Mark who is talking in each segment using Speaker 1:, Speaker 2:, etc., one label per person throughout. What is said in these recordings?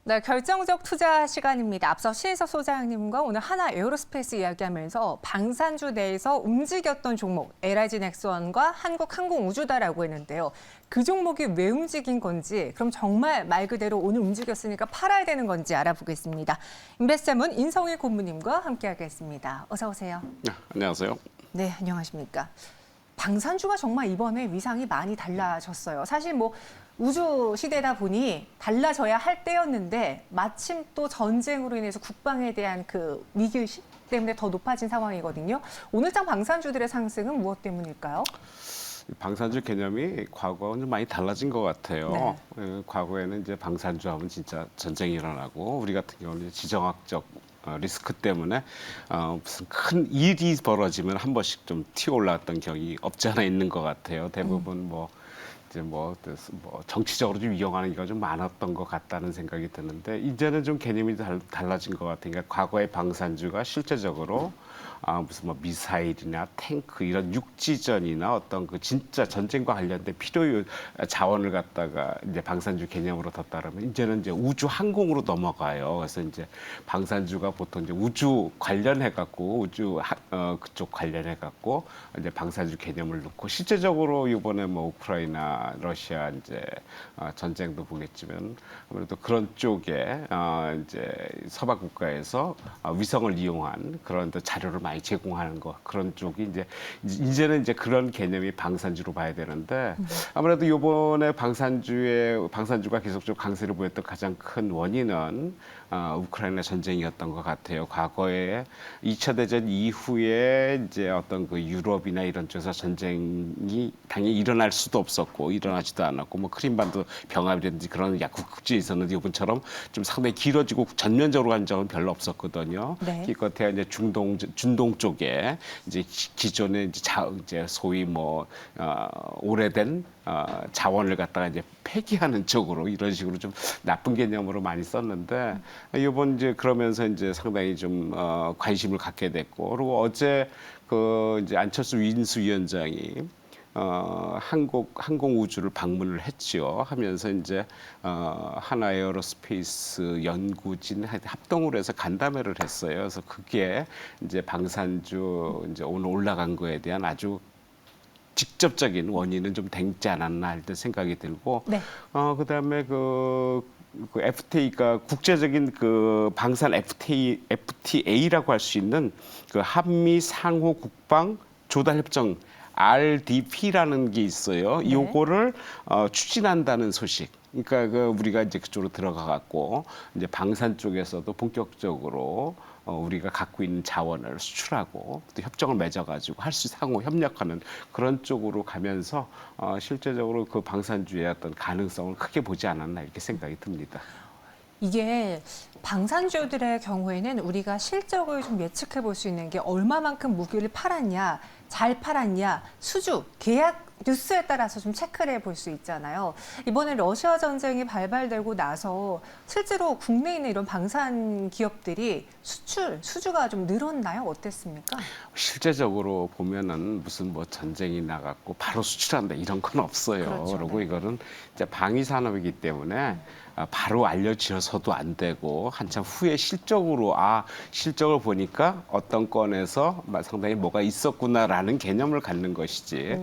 Speaker 1: 네, 결정적 투자 시간입니다. 앞서 신희석 소장님과 오늘 하나 에어로스페이스 이야기하면서 방산주 내에서 움직였던 종목 LIG 넥스원과 한국항공우주다라고 했는데요. 그 종목이 왜 움직인 건지, 그럼 정말 말 그대로 오늘 움직였으니까 팔아야 되는 건지 알아보겠습니다. 인베스트문 인성희 고문님과 함께하겠습니다. 어서 오세요.
Speaker 2: 네, 안녕하세요.
Speaker 1: 네, 안녕하십니까. 방산주가 정말 이번에 위상이 많이 달라졌어요. 사실 뭐 우주 시대다 보니 달라져야 할 때였는데 마침 또 전쟁으로 인해서 국방에 대한 그 위기의식 때문에 더 높아진 상황이거든요. 오늘장 방산주들의 상승은 무엇 때문일까요?
Speaker 2: 방산주 개념이 과거와는 좀 많이 달라진 것 같아요.
Speaker 1: 네.
Speaker 2: 과거에는 이제 방산주 하면 진짜 전쟁이 일어나고 우리 같은 경우는 지정학적 리스크 때문에 무슨 큰 일이 벌어지면 한 번씩 좀 튀어 올라왔던 경이 없지 않아 있는 것 같아요. 대부분 이제 정치적으로 좀 이용하는 게 좀 많았던 것 같다는 생각이 드는데 이제는 좀 개념이 달라진 것 같아요. 그러니까 과거의 방산주가 실제적으로 무슨 뭐 미사일이나 탱크 이런 육지전이나 어떤 그 진짜 전쟁과 관련된 필요 자원을 갖다가 이제 방산주 개념으로 뒀다라면 이제는 이제 우주 항공으로 넘어가요. 그래서 이제 방산주가 보통 이제 우주 관련해 갖고 그쪽 관련해 갖고 이제 방산주 개념을 넣고 실제적으로 이번에 뭐 우크라이나 러시아 이제 전쟁도 보겠지만 아무래도 그런 쪽에 이제 서방 국가에서 위성을 이용한 그런 자료를 많이 제공하는 거 그런 쪽이 이제는 이제 그런 개념이 방산주로 봐야 되는데 아무래도 이번에 방산주가 계속적으로 강세를 보였던 가장 큰 원인은 우크라이나 전쟁이었던 것 같아요. 과거에 2차 대전 이후에 이제 어떤 그 유럽이나 이런 쪽에서 전쟁이 당연히 일어날 수도 없었고 일어나지도 않았고 뭐 크림반도 병합이라든지 그런 약국지에 있었는데 이번처럼 좀 상당히 길어지고 전면적으로 간 적은 별로 없었거든요.
Speaker 1: 네.
Speaker 2: 기껏해야 이제 중동 쪽에 이제 기존에 이제 소위 오래된 자원을 갖다가 이제 폐기하는 쪽으로 이런 식으로 좀 나쁜 개념으로 많이 썼는데 이번 이제 그러면서 이제 상당히 좀 관심을 갖게 됐고 그리고 어제 그 이제 안철수 인수위원장이 항공우주를 방문을 했죠. 하면서 이제 하나 에어로스페이스 연구진 합동으로 해서 간담회를 했어요. 그래서 그게 이제 방산주 이제 오늘 올라간 거에 대한 아주 직접적인 원인은 좀 되지 않았나 할 때 생각이 들고,
Speaker 1: 네.
Speaker 2: 그다음에 그 FTA가 국제적인 그 방산 FTA라고 할 수 있는 그 한미 상호 국방 조달 협정 RDP라는 게 있어요.
Speaker 1: 네.
Speaker 2: 요거를 추진한다는 소식. 그러니까 우리가 이제 그쪽으로 들어가 갖고 이제 방산 쪽에서도 본격적으로 우리가 갖고 있는 자원을 수출하고 또 협정을 맺어가지고 할 수 상호 협력하는 그런 쪽으로 가면서 실제적으로 그 방산주의 어떤 가능성을 크게 보지 않았나 이렇게 생각이 듭니다.
Speaker 1: 이게 방산주들의 경우에는 우리가 실적을 좀 예측해 볼 수 있는 게 얼마만큼 무기를 팔았냐, 잘 팔았냐, 수주, 계약 뉴스에 따라서 좀 체크를 해볼 수 있잖아요. 이번에 러시아 전쟁이 발발되고 나서 실제로 국내에 있는 이런 방산 기업들이 수주가 좀 늘었나요? 어땠습니까?
Speaker 2: 실제적으로 보면은 무슨 전쟁이 나갔고 바로 수출한다 이런 건 없어요.
Speaker 1: 그렇죠.
Speaker 2: 그리고
Speaker 1: 네.
Speaker 2: 이거는 이제 방위 산업이기 때문에 바로 알려지어서도 안 되고 한참 후에 실적을 보니까 어떤 건에서 상당히 뭐가 있었구나라는 개념을 갖는 것이지.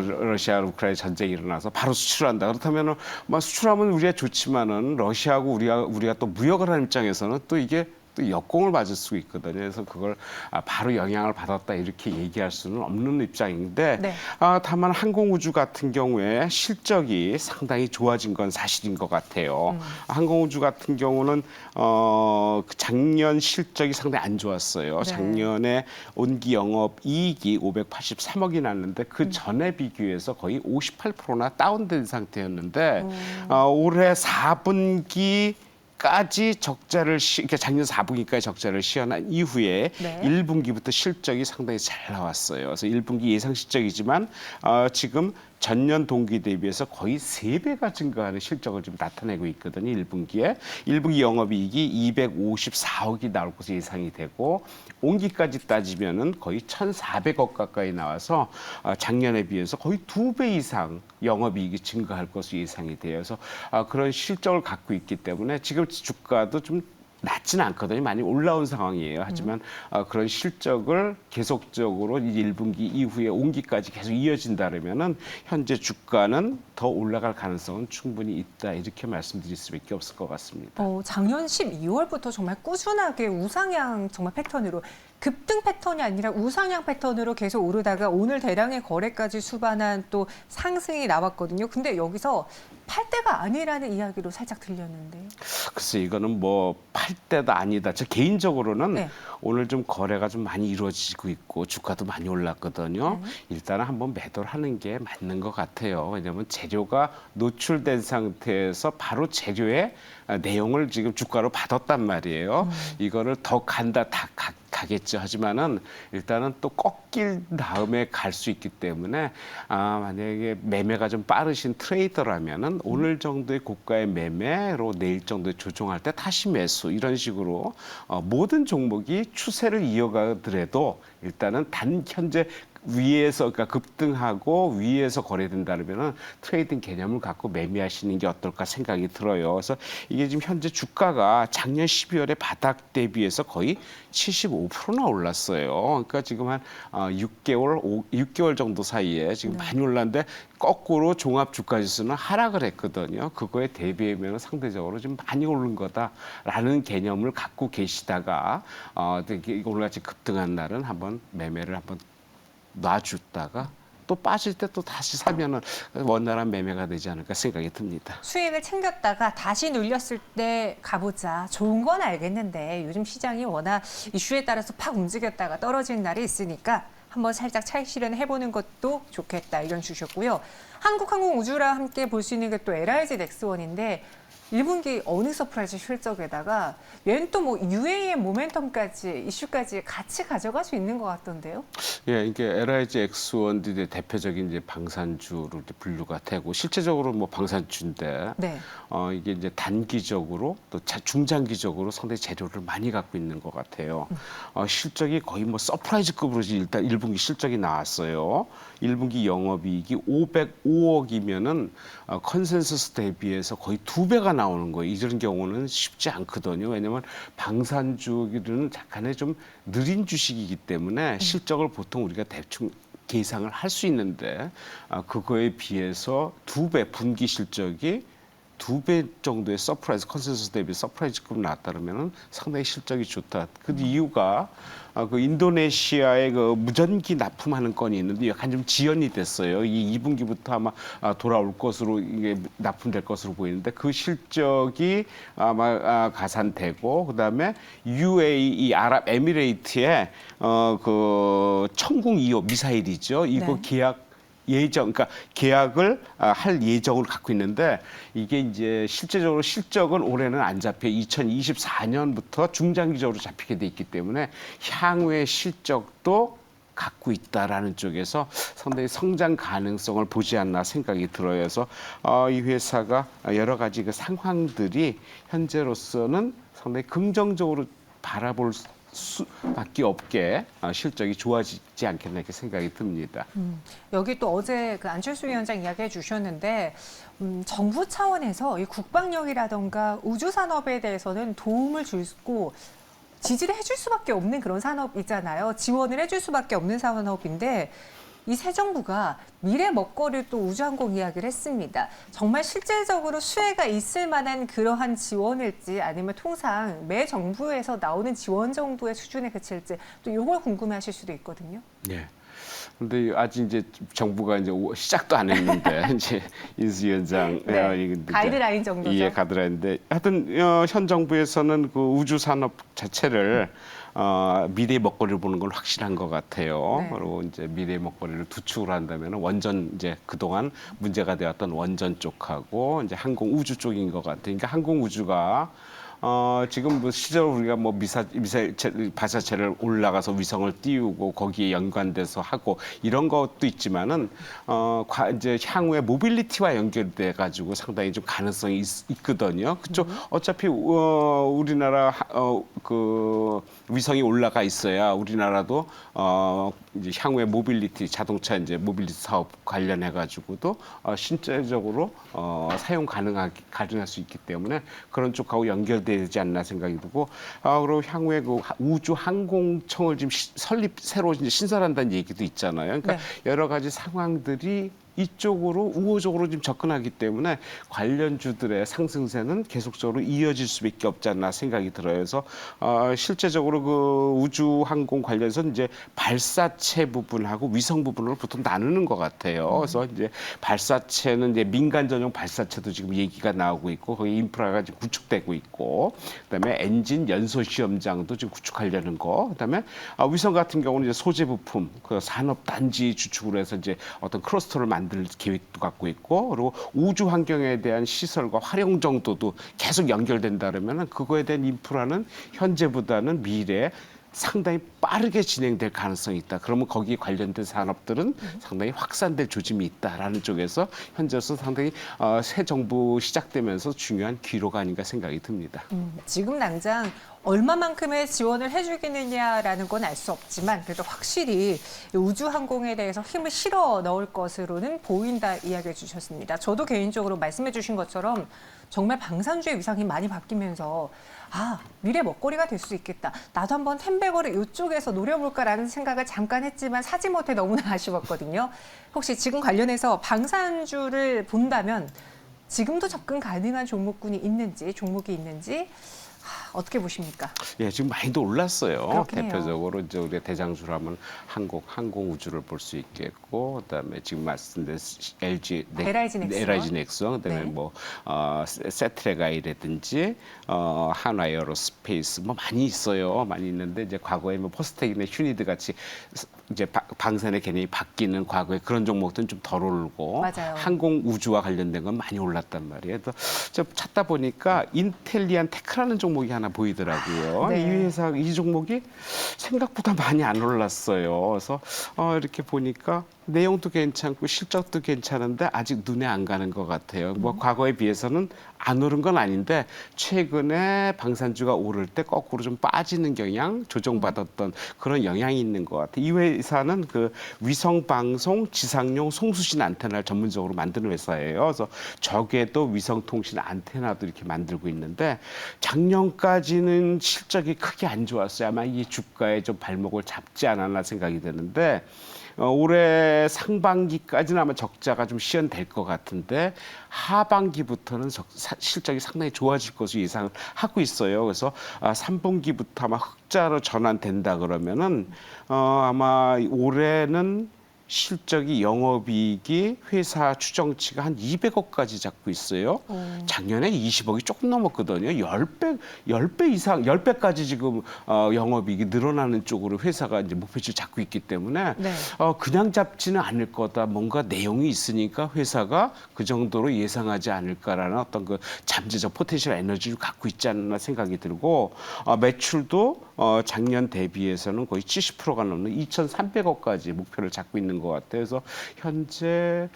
Speaker 2: 러시아 우크라이나 전쟁이 일어나서 바로 수출한다. 그렇다면은 수출하면 우리가 좋지만은 러시아하고 우리가 또 무역을 하는 입장에서는 또 이게 또 역공을 맞을 수 있거든요. 그래서 그걸 바로 영향을 받았다 이렇게 얘기할 수는 없는 입장인데
Speaker 1: 네.
Speaker 2: 다만 항공우주 같은 경우에 실적이 상당히 좋아진 건 사실인 것 같아요. 항공우주 같은 경우는 작년 실적이 상당히 안 좋았어요.
Speaker 1: 네.
Speaker 2: 작년에 온기 영업 이익이 583억이 났는데 그 전에 비교해서 거의 58%나 다운된 상태였는데 올해 4분기 까지 그러니까 작년 4분기까지 적자를 시현한 이후에
Speaker 1: 네.
Speaker 2: 1분기부터 실적이 상당히 잘 나왔어요. 그래서 1분기 예상 실적이지만 지금 전년 동기 대비해서 거의 3배가 증가하는 실적을 좀 나타내고 있거든요. 1분기에. 1분기 영업이익이 254억이 나올 것으로 예상이 되고 온기까지 따지면은 거의 1,400억 가까이 나와서 작년에 비해서 거의 2배 이상 영업이익이 증가할 것으로 예상이 되어서 그런 실적을 갖고 있기 때문에 지금 주가도 좀 낮지는 않거든요. 많이 올라온 상황이에요. 하지만 그런 실적을 계속적으로 이제 1분기 이후에 온기까지 계속 이어진다면은 현재 주가는 더 올라갈 가능성은 충분히 있다. 이렇게 말씀드릴 수밖에 없을 것 같습니다.
Speaker 1: 작년 12월부터 정말 꾸준하게 우상향 정말 패턴으로 급등 패턴이 아니라 우상향 패턴으로 계속 오르다가 오늘 대량의 거래까지 수반한 또 상승이 나왔거든요. 근데 여기서 팔 때가 아니라는 이야기로 살짝 들렸는데요.
Speaker 2: 글쎄 이거는 뭐 팔 때도 아니다. 저 개인적으로는
Speaker 1: 네.
Speaker 2: 오늘 좀 거래가 좀 많이 이루어지고 있고 주가도 많이 올랐거든요. 일단은 한번 매도를 하는 게 맞는 것 같아요. 왜냐하면 재료가 노출된 상태에서 바로 재료의 내용을 지금 주가로 받았단 말이에요. 이거를 더 간다 가겠죠. 하지만은 일단은 또 꺾일 다음에 갈 수 있기 때문에 만약에 매매가 좀 빠르신 트레이더라면은 오늘 정도의 고가의 매매로 내일 정도에 조정할 때 다시 매수 이런 식으로 모든 종목이 추세를 이어가더라도 일단은 단 현재 위에서 그러니까 급등하고 위에서 거래된다면은 트레이딩 개념을 갖고 매매하시는 게 어떨까 생각이 들어요. 그래서 이게 지금 현재 주가가 작년 12월에 바닥 대비해서 거의 75%나 올랐어요. 그러니까 지금 한 6개월 정도 사이에 지금 많이 올랐는데 거꾸로 종합 주가 지수는 하락을 했거든요. 그거에 대비하면 상대적으로 좀 많이 오른 거다라는 개념을 갖고 계시다가 오늘같이 급등한 날은 한번 매매를 한번 놔줬다가 또 빠질 때 또 다시 사면은 원활한 매매가 되지 않을까 생각이 듭니다.
Speaker 1: 수익을 챙겼다가 다시 눌렸을 때 가보자. 좋은 건 알겠는데 요즘 시장이 워낙 이슈에 따라서 팍 움직였다가 떨어지는 날이 있으니까 한번 살짝 차익 실현해보는 것도 좋겠다 이런 주셨고요. 한국항공우주랑 함께 볼 수 있는 게 또 LRG 넥스원인데 1분기 어느 서프라이즈 실적에다가 얘는 또 뭐 UA의 모멘텀까지 이슈까지 같이 가져갈 수 있는 것 같던데요.
Speaker 2: 예, 이게 LIG X1의 대표적인 이제 방산주로 이제 분류가 되고 실제적으로 뭐 방산주인데
Speaker 1: 네.
Speaker 2: 이게 이제 단기적으로 또 중장기적으로 상당히 재료를 많이 갖고 있는 것 같아요. 실적이 거의 뭐 서프라이즈급으로 일단 1분기 실적이 나왔어요. 1분기 영업이익이 505억이면은 컨센서스 대비해서 거의 2배가 나오는 거예요. 이런 경우는 쉽지 않거든요. 왜냐하면 방산주들은 약간의 좀 느린 주식이기 때문에 실적을 보통 우리가 대충 계상을 할 수 있는데 그거에 비해서 2배 분기 실적이 2배 정도의 서프라이즈 컨센서스 대비 서프라이즈급 나왔다면 상당히 실적이 좋다. 그 이유가 그 인도네시아의 그 무전기 납품하는 건이 있는데 약간 좀 지연이 됐어요. 이 2분기부터 아마 돌아올 것으로 이게 납품될 것으로 보이는데 그 실적이 아마 가산되고 그다음에 UAE 아랍에미레이트의 그 천궁 2호 미사일이죠. 이거
Speaker 1: 네.
Speaker 2: 그러니까 계약을 할 예정을 갖고 있는데 이게 이제 실제적으로 실적은 올해는 안 잡혀 2024년부터 중장기적으로 잡히게 돼 있기 때문에 향후의 실적도 갖고 있다라는 쪽에서 상당히 성장 가능성을 보지 않나 생각이 들어요. 그래서 이 회사가 여러 가지 그 상황들이 현재로서는 상당히 긍정적으로 바라볼 수밖에 없게 실적이 좋아지지 않겠나 이렇게 생각이 듭니다.
Speaker 1: 여기 또 어제 그 안철수 위원장 이야기해 주셨는데 정부 차원에서 이 국방력이라던가 우주 산업에 대해서는 도움을 주고 지지를 해줄 수밖에 없는 그런 산업이잖아요. 지원을 해줄 수밖에 없는 산업인데 이 새 정부가 미래 먹거리를 또 우주항공 이야기를 했습니다. 정말 실질적으로 수혜가 있을 만한 그러한 지원일지 아니면 통상 매 정부에서 나오는 지원 정도의 수준에 그칠지 또 이걸 궁금해하실 수도 있거든요.
Speaker 2: 네. 근데 아직 이제 정부가 이제 시작도 안 했는데 이제 인수위원장
Speaker 1: 네, 가이드라인 정도죠.
Speaker 2: 예, 가이드라인인데 하여튼 현 정부에서는 그 우주 산업 자체를 미래의 먹거리를 보는 건 확실한 것 같아요.
Speaker 1: 네.
Speaker 2: 그리고 이제 미래의 먹거리를 두 축으로 한다면 원전 이제 그동안 문제가 되었던 원전 쪽하고 이제 항공 우주 쪽인 것 같아요. 그러니까 항공 우주가 지금 뭐 실제로 우리가 뭐 미사일 발사체를 올라가서 위성을 띄우고 거기에 연관돼서 하고 이런 것도 있지만은 이제 향후에 모빌리티와 연결돼 가지고 상당히 좀 가능성이 있거든요. 그쪽 어차피 우리나라 그 위성이 올라가 있어야 우리나라도 이제 향후에 모빌리티 자동차 이제 모빌리티 사업 관련해 가지고도 실제적으로 사용 가능할 수 있기 때문에 그런 쪽하고 연결되지 않나 생각이 들고 그리고 향후에 그 우주 항공청을 지금 새로 이제 신설한다는 얘기도 있잖아요. 그러니까
Speaker 1: 네.
Speaker 2: 여러 가지 상황들이 이쪽으로 우호적으로 좀 접근하기 때문에 관련주들의 상승세는 계속적으로 이어질 수밖에 없지 않나 생각이 들어요. 그래서 실제적으로 그 우주 항공 관련해서 이제 발사체 부분하고 위성 부분으로 보통 나누는 것 같아요. 그래서 이제 발사체는 이제 민간 전용 발사체도 지금 얘기가 나오고 있고 거기 인프라가 지금 구축되고 있고 그다음에 엔진 연소 시험장도 지금 구축하려는 거. 그다음에 위성 같은 경우는 이제 소재 부품 그 산업 단지 주축으로 해서 이제 어떤 클러스터를 만들 계획도 갖고 있고 그리고 우주 환경에 대한 시설과 활용 정도도 계속 연결된다 그러면은 그거에 대한 인프라는 현재보다는 미래에 상당히 빠르게 진행될 가능성이 있다. 그러면 거기에 관련된 산업들은 상당히 확산될 조짐이 있다라는 쪽에서 현재로서 상당히 새 정부 시작되면서 중요한 기로가 아닌가 생각이 듭니다.
Speaker 1: 지금 당장 얼마만큼의 지원을 해주겠느냐라는 건 알 수 없지만 그래도 확실히 우주 항공에 대해서 힘을 실어 넣을 것으로는 보인다 이야기해 주셨습니다. 저도 개인적으로 말씀해 주신 것처럼 정말 방산주의 위상이 많이 바뀌면서 미래 먹거리가 될 수 있겠다. 나도 한번 템베거를 이쪽에서 노려볼까라는 생각을 잠깐 했지만 사지 못해 너무나 아쉬웠거든요. 혹시 지금 관련해서 방산주를 본다면 지금도 접근 가능한 종목이 있는지 어떻게 보십니까?
Speaker 2: 예, 지금 많이도 올랐어요.
Speaker 1: 그렇긴 해요.
Speaker 2: 대표적으로 이제 우리가 대장주로 하면 항공 우주를 볼 수 있겠고, 그다음에 지금 말씀드린 LG LIG 넥슨, 그다음에
Speaker 1: 네.
Speaker 2: 뭐 세트레가이라든지 한화에어로스페이스 뭐 많이 있어요. 많이 있는데 이제 과거에 뭐 포스텍이나 휴니드 같이 이제 방산의 개념이 바뀌는 과거에 그런 종목들은 좀 덜 오르고
Speaker 1: 맞아요.
Speaker 2: 항공 우주와 관련된 건 많이 올랐단 말이에요. 그래서 좀 찾다 보니까 인텔리안 테크라는 종목이 하나 보이더라고요.
Speaker 1: 네.
Speaker 2: 이 종목이 생각보다 많이 안 올랐어요. 그래서 이렇게 보니까 내용도 괜찮고 실적도 괜찮은데 아직 눈에 안 가는 것 같아요. 뭐 과거에 비해서는 안 오른 건 아닌데 최근에 방산주가 오를 때 거꾸로 좀 빠지는 경향, 조정받았던 그런 영향이 있는 것 같아요. 이 회사는 그 위성 방송 지상용 송수신 안테나를 전문적으로 만드는 회사예요. 그래서 적에도 위성 통신 안테나도 이렇게 만들고 있는데 작년까지는 실적이 크게 안 좋았어요. 아마 이 주가에 좀 발목을 잡지 않았나 생각이 되는데 올해 상반기까지는 아마 적자가 좀 시현될 것 같은데 하반기부터는 실적이 상당히 좋아질 것으로 예상을 하고 있어요. 그래서 3분기부터 아마 흑자로 전환된다 그러면은 아마 올해는 실적이 영업이익이 회사 추정치가 한 200억까지 잡고 있어요. 작년에 20억이 조금 넘었거든요. 10배 이상, 10배까지 지금 영업이익이 늘어나는 쪽으로 회사가 이제 목표치를 잡고 있기 때문에
Speaker 1: 네.
Speaker 2: 그냥 잡지는 않을 거다. 뭔가 내용이 있으니까 회사가 그 정도로 예상하지 않을까라는 어떤 그 잠재적 포텐셜 에너지를 갖고 있지 않나 생각이 들고 매출도 작년 대비해서는 거의 70%가 넘는 2,300억까지 목표를 잡고 있는 것 같아요. 그래서 현재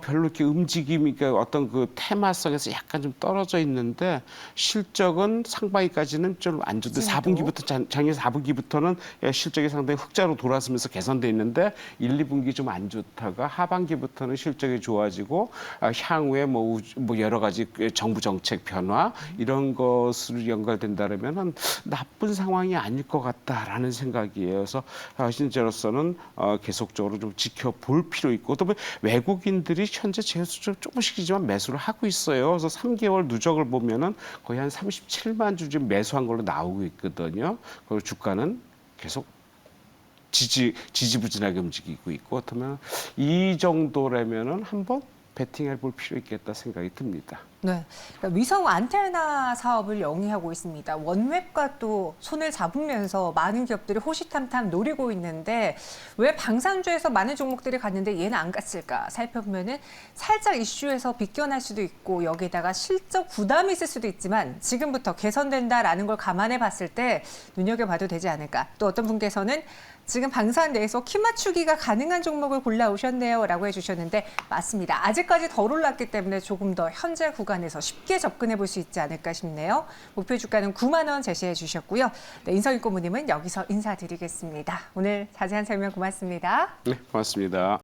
Speaker 2: 별로 이렇게 움직임이 그러니까 어떤 그 테마성에서 약간 좀 떨어져 있는데 실적은 상반기까지는 좀 안 좋은데 4분기부터 작년 4분기부터는 실적이 상당히 흑자로 돌아서면서 개선돼 있는데 1, 2분기 좀 안 좋다가 하반기부터는 실적이 좋아지고 향후에 뭐 여러 가지 정부 정책 변화 이런 것으로 연결된다면은 나쁜 상황이 아닐 것 같다라는 생각이에요. 그래서 신재로서는 계속적으로 좀 지켜볼 필요 있고 또 외국인들이 현재 조금씩이지만 매수를 하고 있어요. 그래서 3개월 누적을 보면은 거의 한 37만 주 지금 매수한 걸로 나오고 있거든요. 그리고 주가는 계속 지지부진하게 움직이고 있고 그렇다면 이 정도라면은 한번 베팅해 볼 필요 있겠다 생각이 듭니다.
Speaker 1: 네, 그러니까 위성 안테나 사업을 영위하고 있습니다. 원웹과 또 손을 잡으면서 많은 기업들이 호시탐탐 노리고 있는데 왜 방산주에서 많은 종목들이 갔는데 얘는 안 갔을까 살펴보면은 살짝 이슈에서 비껴날 수도 있고 여기에다가 실적 부담이 있을 수도 있지만 지금부터 개선된다라는 걸 감안해 봤을 때 눈여겨봐도 되지 않을까. 또 어떤 분께서는 지금 방산 내에서 키 맞추기가 가능한 종목을 골라오셨네요 라고 해주셨는데 맞습니다. 아직까지 덜 올랐기 때문에 조금 더 현재 구간에서 쉽게 접근해 볼 수 있지 않을까 싶네요. 목표 주가는 9만 원 제시해 주셨고요. 네, 인서인 고모님은 여기서 인사드리겠습니다. 오늘 자세한 설명 고맙습니다.
Speaker 2: 네, 고맙습니다.